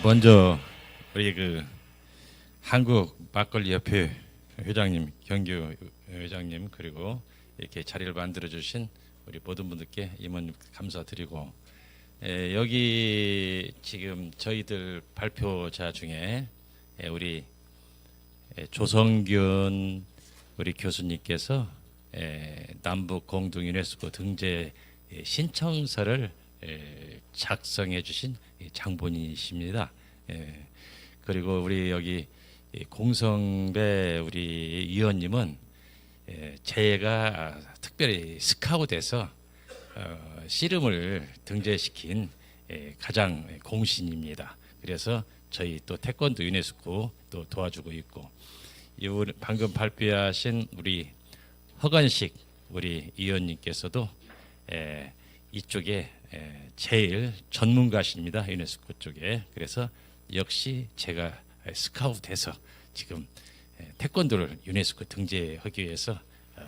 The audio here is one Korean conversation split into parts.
먼저 우리 한국 막걸리 협회 회장님, 경규 회장님, 그리고 이렇게 자리를 만들어 주신 우리 모든 분들께 임원 감사드리고, 여기 지금 저희들 발표자 중에 우리 조성균 우리 교수님께서 남북 공동 유네스코 등재 신청서를 작성해 주신 장본인이십니다. 그리고 우리 여기 공성배 우리 위원님은 제가 특별히 스카웃에서 씨름을 등재시킨 가장 공신입니다. 그래서 저희 또 태권도 유네스코 또 도와주고 있고, 방금 발표하신 우리 허건식 우리 위원님께서도 이쪽에 제일 전문가십니다. 유네스코 쪽에. 그래서 역시 제가 스카웃해서 지금 태권도를 유네스코 등재하기 위해서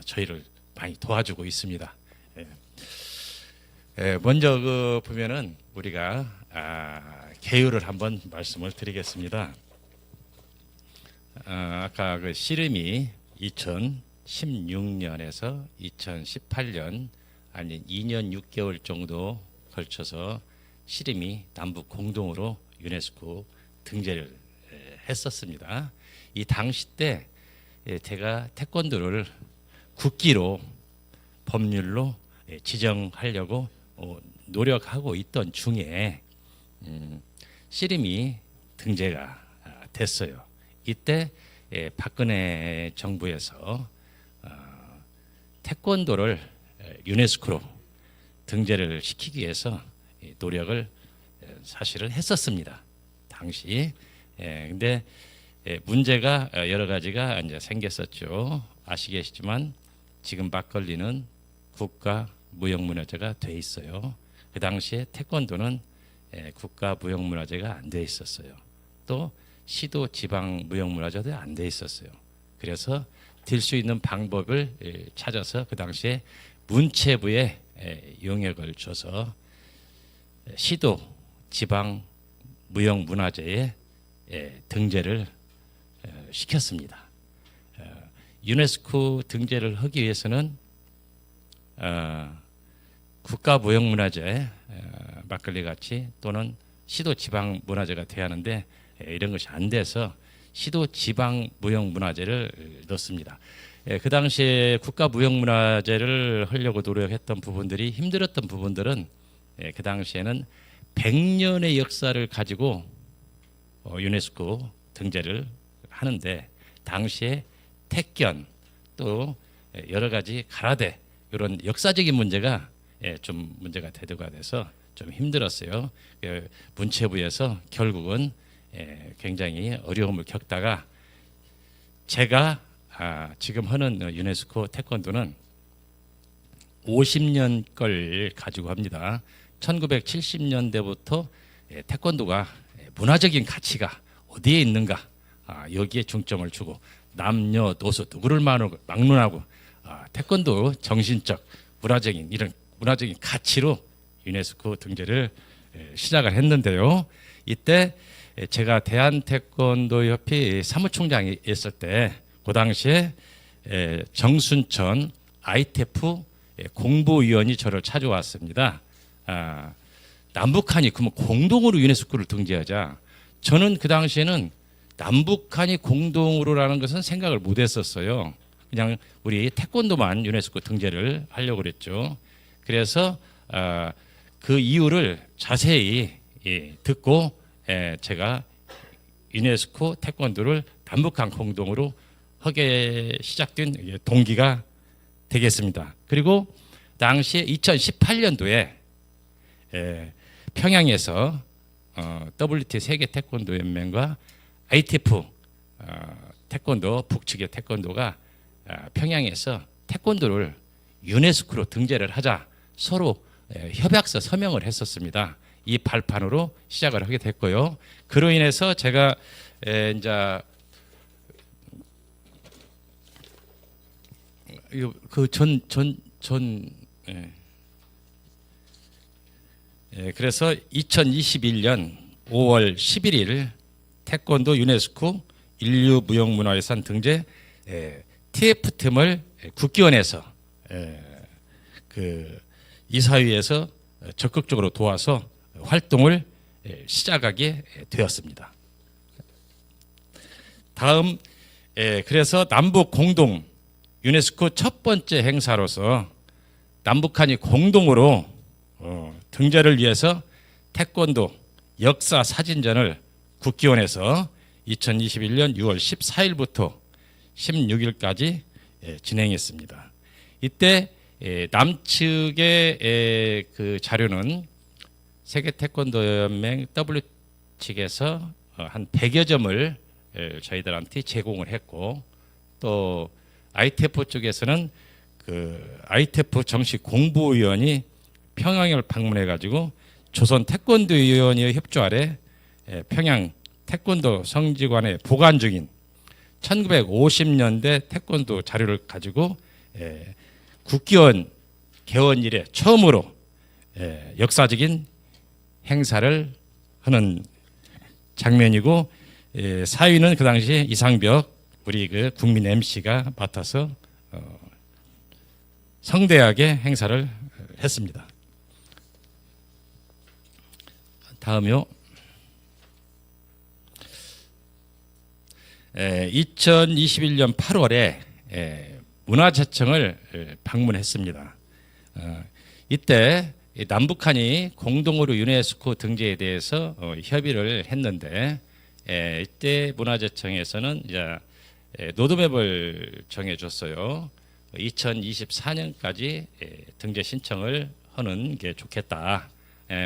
저희를 많이 도와주고 있습니다. 먼저 보면은 우리가 개요를 한번 말씀을 드리겠습니다. 아까 씨름이 2016년에서 2018년 아니 2년 6개월 정도 걸쳐서 씨름이 남북 공동으로 유네스코 등재를 했었습니다. 이 당시 때 제가 태권도를 국기로 법률로 지정하려고 노력하고 있던 중에 씨름이 등재가 됐어요. 이때 박근혜 정부에서 태권도를 유네스코로 등재를 시키기 위해서 노력을 사실은 했었습니다. 당시. 근데 문제가 여러 가지가 이제 생겼었죠. 아시겠지만 지금 막걸리는 국가 무형문화재가 돼 있어요. 그 당시에 태권도는 국가 무형문화재가 안 돼 있었어요. 또 시도 지방 무형문화재도 안 돼 있었어요. 그래서 될 수 있는 방법을 찾아서 그 당시에 문체부에 용역을 줘서 시도 지방 무형문화재에 등재를 시켰습니다. 유네스코 등재를 하기 위해서는 국가 무형문화재 막걸리 같이 또는 시도 지방 문화재가 돼야 하는데 이런 것이 안 돼서 시도 지방 무형문화재를 넣습니다. 그 당시에 국가 무형문화재를 하려고 노력했던 부분들이 힘들었던 부분들은 그 당시에는 100년의 역사를 가지고 유네스코 등재를 하는데 당시에 택견 또 여러 가지 가라데 이런 역사적인 문제가 좀 문제가 대두가 돼서 좀 힘들었어요. 문체부에서 결국은 굉장히 어려움을 겪다가 제가 지금 하는 유네스코 태권도는 50년 걸 가지고 합니다. 1970년대부터 태권도가 문화적인 가치가 어디에 있는가 여기에 중점을 주고 남녀노소 누구를 막론하고 태권도 정신적 문화적인 이런 문화적인 가치로 유네스코 등재를 시작을 했는데요. 이때 제가 대한태권도협회 사무총장이 있을 때 그 당시에 정순천 ITF 공보위원이 저를 찾아왔습니다. 남북한이 그러면 공동으로 유네스코를 등재하자. 저는 그 당시에는 남북한이 공동으로라는 것은 생각을 못했었어요. 그냥 우리 태권도만 유네스코 등재를 하려고 그랬죠. 그래서 그 이유를 자세히 듣고 제가 유네스코 태권도를 남북한 공동으로 하게 시작된 동기가 되겠습니다. 그리고 당시에 2018년도에 평양에서 WT 세계 태권도 연맹과 ITF 태권도 북측의 태권도가 평양에서 태권도를 유네스코로 등재를 하자 서로 협약서 서명을 했었습니다. 이 발판으로 시작을 하게 됐고요. 그로 인해서 제가 이제 그래서 2021년 5월 11일 태권도 유네스코 인류무형문화유산 등재 TF팀을 국기원에서 그 이사회에서 적극적으로 도와서 활동을 시작하게 되었습니다. 다음 그래서 남북 공동 유네스코 첫 번째 행사로서 남북한이 공동으로 등재를 위해서 태권도 역사 사진전을 국기원에서 2021년 6월 14일부터 16일까지 진행했습니다. 이때 남측의 그 자료는 세계 태권도 연맹 W 측에서 한 100여 점을 저희들한테 제공을 했고, 또 ITF 쪽에서는 그 ITF 정식 공보위원이 평양을 방문해 가지고 조선 태권도 위원회의 협조 아래 평양 태권도 성지관에 보관 중인 1950년대 태권도 자료를 가지고 국기원 개원 이래 처음으로 역사적인 행사를 하는 장면이고, 사위는 그 당시 이상벽 우리 그 국민 MC가 맡아서 성대하게 행사를 했습니다. 다음이요. 2021년 8월에 문화재청을 방문했습니다. 이때 남북한이 공동으로 유네스코 등재에 대해서 협의를 했는데, 이때 문화재청에서는 이제 로드맵을 정해줬어요. 2024년까지 등재 신청을 하는 게 좋겠다.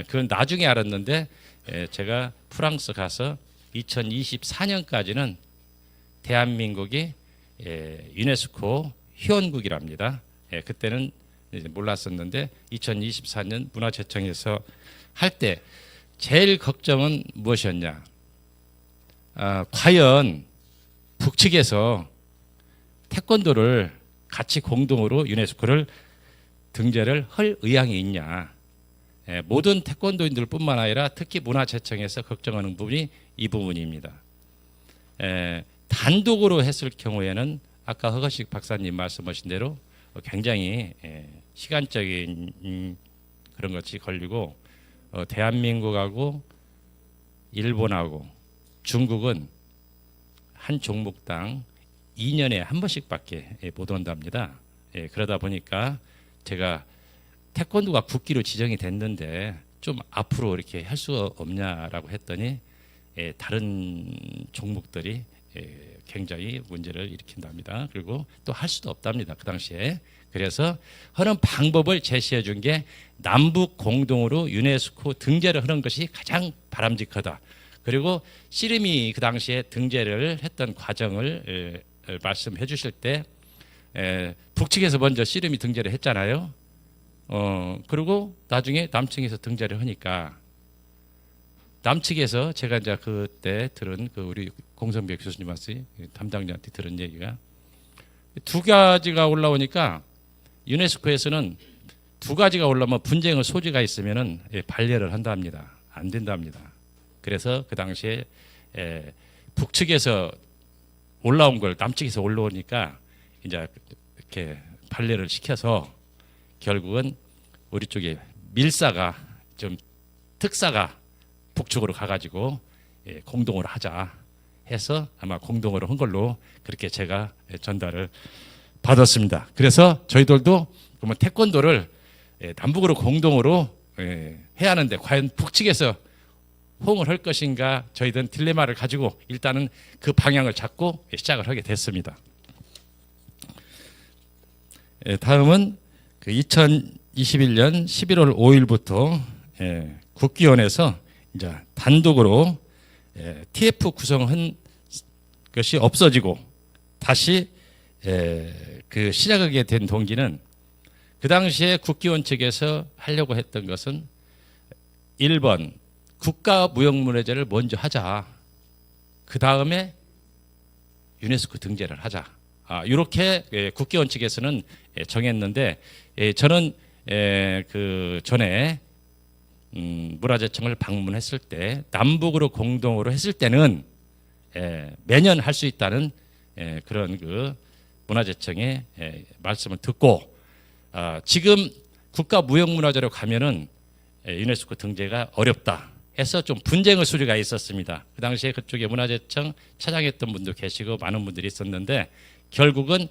그건 나중에 알았는데, 제가 프랑스 가서 2024년까지는 대한민국이 유네스코 회원국이랍니다. 그때는 이제 몰랐었는데 2024년 문화재청에서 할 때 제일 걱정은 무엇이었냐? 과연 북측에서 태권도를 같이 공동으로 유네스코를 등재를 할 의향이 있냐? 모든 태권도인들뿐만 아니라 특히 문화재청에서 걱정하는 부분이 이 부분입니다. 단독으로 했을 경우에는 아까 허거식 박사님 말씀하신 대로 굉장히 시간적인 그런 것이 걸리고, 대한민국하고 일본하고 중국은 한 종목당 2년에 한 번씩밖에 못 온답니다. 그러다 보니까 제가 태권도가 국기로 지정이 됐는데 좀 앞으로 이렇게 할 수 없냐라고 했더니 다른 종목들이 굉장히 문제를 일으킨답니다. 그리고 또 할 수도 없답니다. 그 당시에. 그래서 하는 방법을 제시해 준 게 남북 공동으로 유네스코 등재를 하는 것이 가장 바람직하다. 그리고 씨름이 그 당시에 등재를 했던 과정을 말씀해 주실 때 북측에서 먼저 씨름이 등재를 했잖아요. 그리고 나중에 남측에서 등재를 하니까 남측에서 제가 이제 그때 들은 그 우리 공성백 교수님한테 담당자한테 들은 얘기가 두 가지가 올라오니까 유네스코에서는 두 가지가 올라오면 분쟁의 소지가 있으면은 반려를 한답니다. 안 된답니다. 그래서 그 당시에 북측에서 올라온 걸 남측에서 올라오니까 이제 이렇게 반려를 시켜서 결국은 우리 쪽에 밀사가 좀 특사가 북측으로 가가지고 공동으로 하자 해서 아마 공동으로 한 걸로 그렇게 제가 전달을 받았습니다. 그래서 저희들도 그러면 태권도를 남북으로 공동으로 해야 하는데 과연 북측에서 호응을 할 것인가, 저희들은 딜레마를 가지고 일단은 그 방향을 잡고 시작을 하게 됐습니다. 다음은 그 2021년 11월 5일부터 국기원에서 이제 단독으로 TF 구성한 것이 없어지고 다시 그 시작하게 된 동기는 그 당시에 국기원 측에서 하려고 했던 것은 1번 국가무형문화재를 먼저 하자. 그 다음에 유네스코 등재를 하자. 이렇게 국기원 측에서는 정했는데 저는 그 전에 문화재청을 방문했을 때 남북으로 공동으로 했을 때는 매년 할 수 있다는 그런 그 문화재청의 말씀을 듣고 지금 국가무형문화재로 가면은 유네스코 등재가 어렵다 해서 좀 분쟁의 소리가 있었습니다. 그 당시에 그쪽에 문화재청 차장했던 분도 계시고 많은 분들이 있었는데 결국은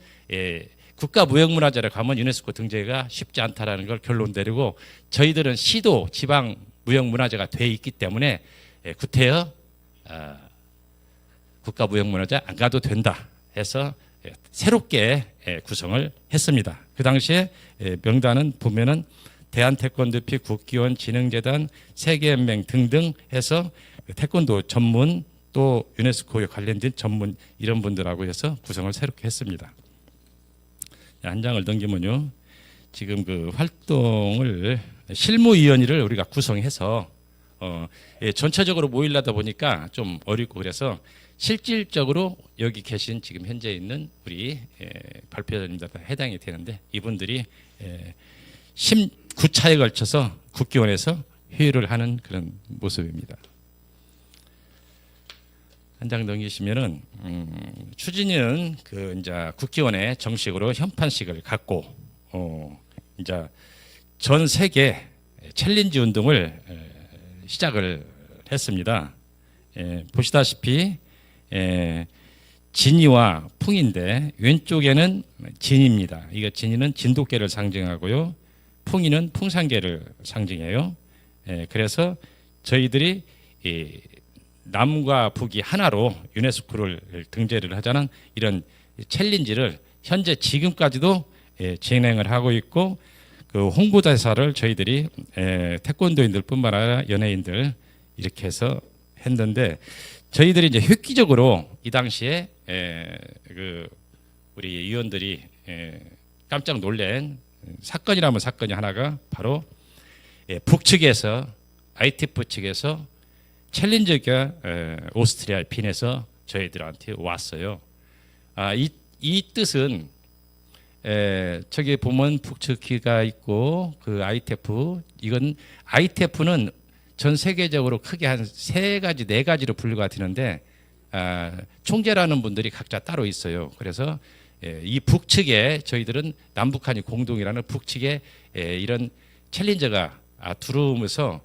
국가무형문화재로 가면 유네스코 등재가 쉽지 않다라는 걸 결론 내리고 저희들은 시도 지방 무형문화재가 돼 있기 때문에 구태여 국가무형문화재 안 가도 된다 해서 새롭게 구성을 했습니다. 그 당시에 명단은 보면은 대한태권도협회 국기원 진흥재단 세계연맹 등등 해서 태권도 전문 또 유네스코에 관련된 전문 이런 분들하고 해서 구성을 새롭게 했습니다. 한 장을 넘기면요. 지금 그 활동을 실무위원회를 우리가 구성해서 전체적으로 모이려다 보니까 좀 어렵고 그래서 실질적으로 여기 계신 지금 현재 있는 우리 발표자님들 해당이 되는데 이분들이 19차에 걸쳐서 국기원에서 회의를 하는 그런 모습입니다. 한 장 넘기시면은 추진위는 그 이제 국기원에 정식으로 현판식을 갖고 이제 전 세계 챌린지 운동을 시작을 했습니다. 보시다시피 진이와 풍인데 왼쪽에는 진입니다. 이거 진이는 진돗개를 상징하고요. 풍이는 풍산개를 상징해요. 그래서 저희들이 남과 북이 하나로 유네스코를 등재를 하자는 이런 챌린지를 현재 지금까지도 진행을 하고 있고 그 홍보대사를 저희들이 태권도인들뿐만 아니라 연예인들 이렇게 해서 했는데 저희들이 이제 획기적으로 이 당시에 그 우리 위원들이 깜짝 놀란 사건이라면 사건이 하나가 바로 북측에서 ITF 측에서 챌린저가 오스트리아 빈에서 저희들한테 왔어요. 이 뜻은 저기 보면 북측기가 있고 그 ITF 이건 ITF는 전 세계적으로 크게 한 세 가지 네 가지로 분류가 되는데 총재라는 분들이 각자 따로 있어요. 그래서 이 북측에 저희들은 남북한이 공동이라는 북측에 이런 챌린저가 들어오면서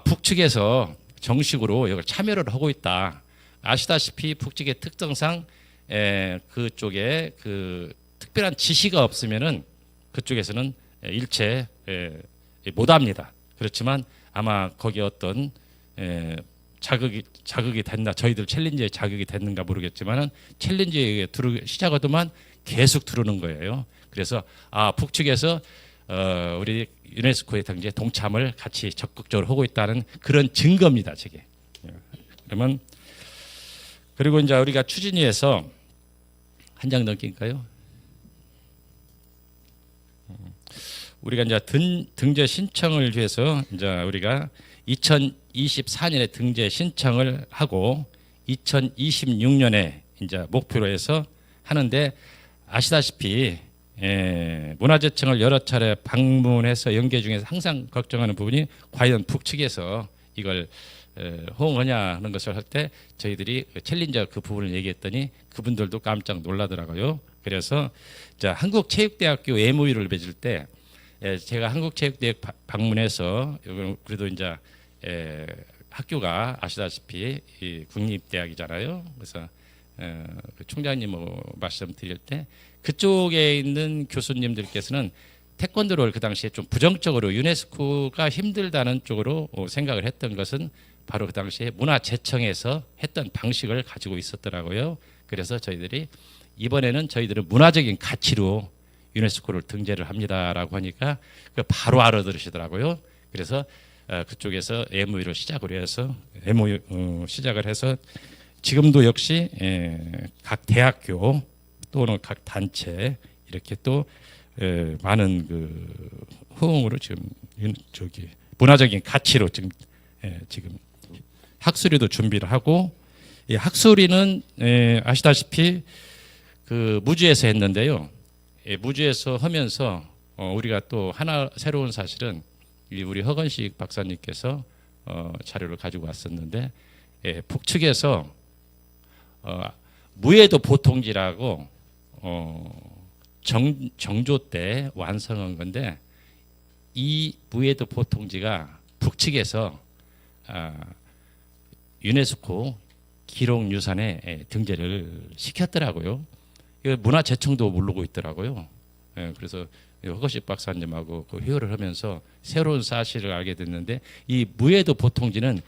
북측에서 정식으로 이걸 참여를 하고 있다. 아시다시피 북측의 특성상 그쪽에 그 특별한 지시가 없으면은 그쪽에서는 일체 못합니다. 그렇지만 아마 거기 어떤 자극이 됐나 저희들 챌린지에 자극이 됐는가 모르겠지만은 챌린지에 시작하더만 계속 들어오는 거예요. 그래서 북측에서 우리 유네스코의 등재 동참을 같이 적극적으로 하고 있다는 그런 증거입니다. 저게. 그러면 그리고 이제 우리가 추진위에서 한 장 넘길까요? 우리가 이제 등재 신청을 위해서 이제 우리가 2024년에 등재 신청을 하고 2026년에 이제 목표로 해서 하는데 아시다시피 문화재청을 여러 차례 방문해서 연계 중에서 항상 걱정하는 부분이 과연 북측에서 이걸 호응하냐 하는 것을 할 때 저희들이 챌린저 그 부분을 얘기했더니 그분들도 깜짝 놀라더라고요. 그래서 자 한국체육대학교 MOU를 맺을 때 제가 한국체육대학 방문해서 그래도 이제 학교가 아시다시피 국립대학이잖아요. 그래서 그 총장님 말씀드릴 때 그쪽에 있는 교수님들께서는 태권도를 그 당시에 좀 부정적으로 유네스코가 힘들다는 쪽으로 생각을 했던 것은 바로 그 당시에 문화재청에서 했던 방식을 가지고 있었더라고요. 그래서 저희들이 이번에는 저희들은 문화적인 가치로 유네스코를 등재를 합니다라고 하니까 바로 알아들으시더라고요. 그래서 그쪽에서 MOU를 시작을 해서 지금도 역시 각 대학교 또는 각 단체 이렇게 또 많은 그 호응으로 지금 저기 문화적인 가치로 지금 학술위도 준비를 하고 이 학술위는 아시다시피 그 무주에서 했는데요. 무주에서 하면서 우리가 또 하나 새로운 사실은 우리 허건식 박사님께서 자료를 가지고 왔었는데 북측에서 무해도 보통지라고 정조 때 완성한 건데 이 무해도 보통지가 북측에서 유네스코 기록유산에 등재를 시켰더라고요. 이거 문화재청도 모르고 있더라고요. 그래서 허거식 박사님하고 그 회의를 하면서 새로운 사실을 알게 됐는데 이 무해도 보통지는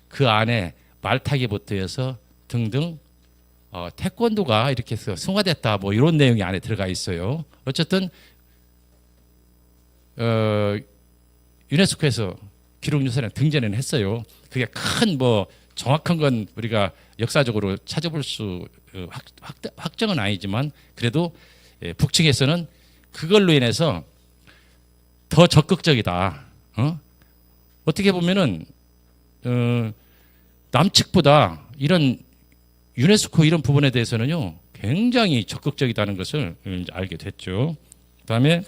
그 안에 말타기부터 해서 등등 태권도가 이렇게 해서 승화됐다 뭐 이런 내용이 안에 들어가 있어요. 어쨌든 유네스코에서 기록유산에 등재는 했어요. 그게 큰 뭐 정확한 건 우리가 역사적으로 찾아볼 수 확정은 아니지만 그래도 북측에서는 그걸로 인해서 더 적극적이다. 어떻게 보면은 남측보다 이런 유네스코 이런 부분에 대해서는요 굉장히 적극적이다는 것을 알게 됐죠. 그다음에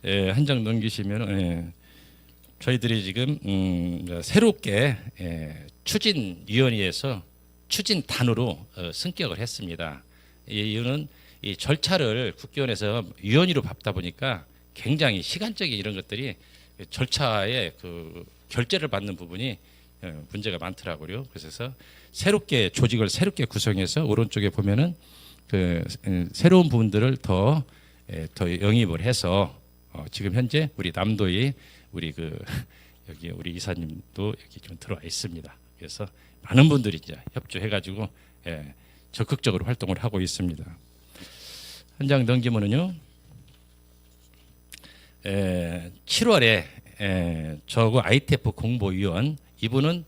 한 장 넘기시면 저희들이 지금 새롭게 추진위원회에서 추진단으로 승격을 했습니다. 이 이유는 이 절차를 국기원에서 위원회로 밟다 보니까 굉장히 시간적인 이런 것들이 절차에 그 결재를 받는 부분이 문제가 많더라고요. 그래서 새롭게 조직을 새롭게 구성해서 오른쪽에 보면은 그 새로운 부분들을 더 영입을 해서 지금 현재 우리 남도의 우리 그 여기 우리 이사님도 여기 좀 들어와 있습니다. 그래서 많은 분들이 이제 협조해가지고 적극적으로 활동을 하고 있습니다. 한 장 넘기면은요, 7월에 저하고 ITF 공보위원 이분은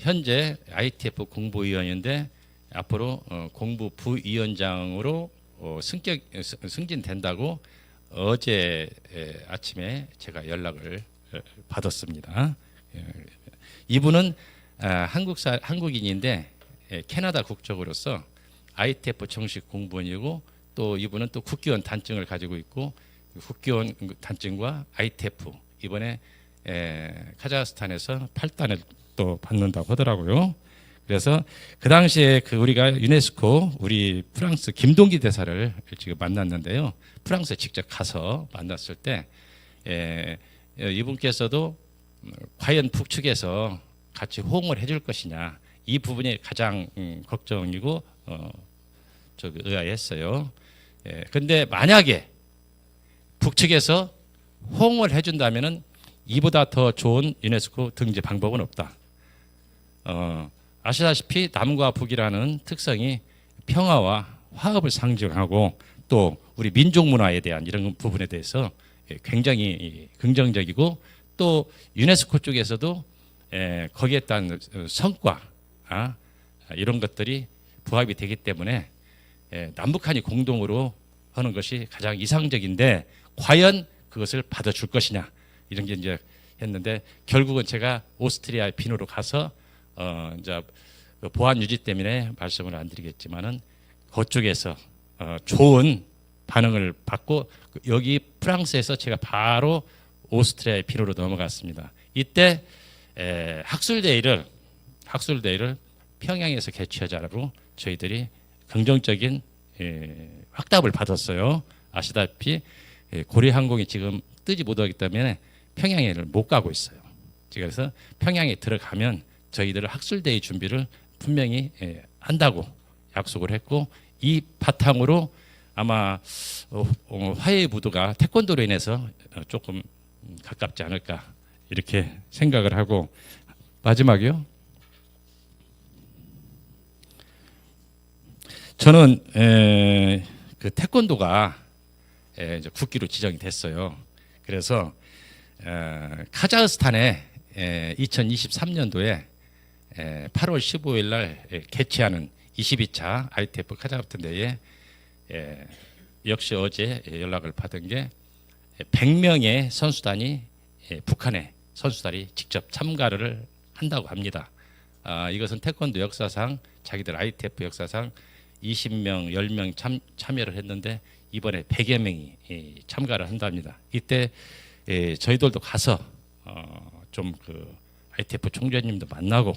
현재 ITF 공보위원인데 앞으로 공부 부위원장으로 승진된다고 어제 아침에 제가 연락을 받았습니다. 이분은 한국인인데 캐나다 국적으로서 ITF 정식 공무원이고 또 이분은 또 국기원 단증을 가지고 있고 국기원 단증과 ITF 이번에 카자흐스탄에서 8단을 또 받는다고 하더라고요. 그래서 그 당시에 그 우리가 유네스코 우리 프랑스 김동기 대사를 지금 만났는데요. 프랑스에 직접 가서 만났을 때 이분께서도 과연 북측에서 같이 호응을 해줄 것이냐 이 부분이 가장 걱정이고 의아했어요. 근데 만약에 북측에서 호응을 해준다면은 이보다 더 좋은 유네스코 등재 방법은 없다. 아시다시피 남과 북이라는 특성이 평화와 화합을 상징하고 또 우리 민족 문화에 대한 이런 부분에 대해서 굉장히 긍정적이고 또 유네스코 쪽에서도 거기에 따른 성과 이런 것들이 부합이 되기 때문에 남북한이 공동으로 하는 것이 가장 이상적인데 과연 그것을 받아줄 것이냐 이런 게 이제 했는데 결국은 제가 오스트리아 빈으로 가서 이제 보안 유지 때문에 말씀을 안 드리겠지만은 그쪽에서 좋은 반응을 받고 여기 프랑스에서 제가 바로 오스트리아의 빈으로 넘어갔습니다. 이때 학술대회를 평양에서 개최하자고 저희들이 긍정적인 확답을 받았어요. 아시다시피 고려항공이 지금 뜨지 못하기 때문에 평양에를 못 가고 있어요. 그래서 평양에 들어가면 저희들 학술대회 준비를 분명히 한다고 약속을 했고 이 바탕으로 아마 화해의 무드가 태권도로 인해서 조금 가깝지 않을까 이렇게 생각을 하고 마지막이요. 저는 그 태권도가 이제 국기로 지정이 됐어요. 그래서 카자흐스탄에 2023년도에 8월 15일 날 개최하는 22차 ITF 카자흐스탄 대회에 역시 어제 연락을 받은 게 100명의 선수단이 북한의 선수단이 직접 참가를 한다고 합니다. 이것은 태권도 역사상 자기들 ITF 역사상 20명, 10명 참여를 했는데 이번에 100여 명이 참가를 한답니다. 이때 저희들도 가서 좀 그 ITF 총재님도 만나고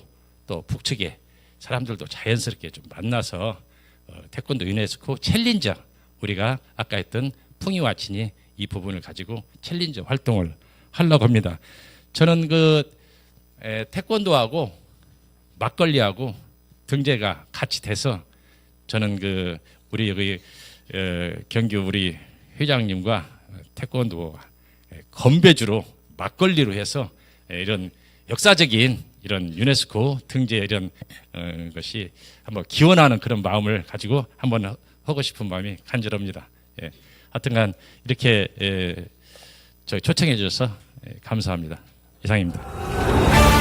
또 북측에 사람들도 자연스럽게 좀 만나서 태권도 유네스코 챌린저, 우리가 아까 했던 풍이와 진이 이 부분을 가지고 챌린저 활동을 하려고 합니다. 저는 그 태권도하고 막걸리하고 등재가 같이 돼서 저는 그 우리 여기 경기 우리 회장님과 태권도 건배주로 막걸리로 해서 이런 역사적인 이런 유네스코 등재 이런 것이 한번 기원하는 그런 마음을 가지고 한번 하고 싶은 마음이 간절합니다. 하여튼간 이렇게 초청해 주셔서 감사합니다. 이상입니다.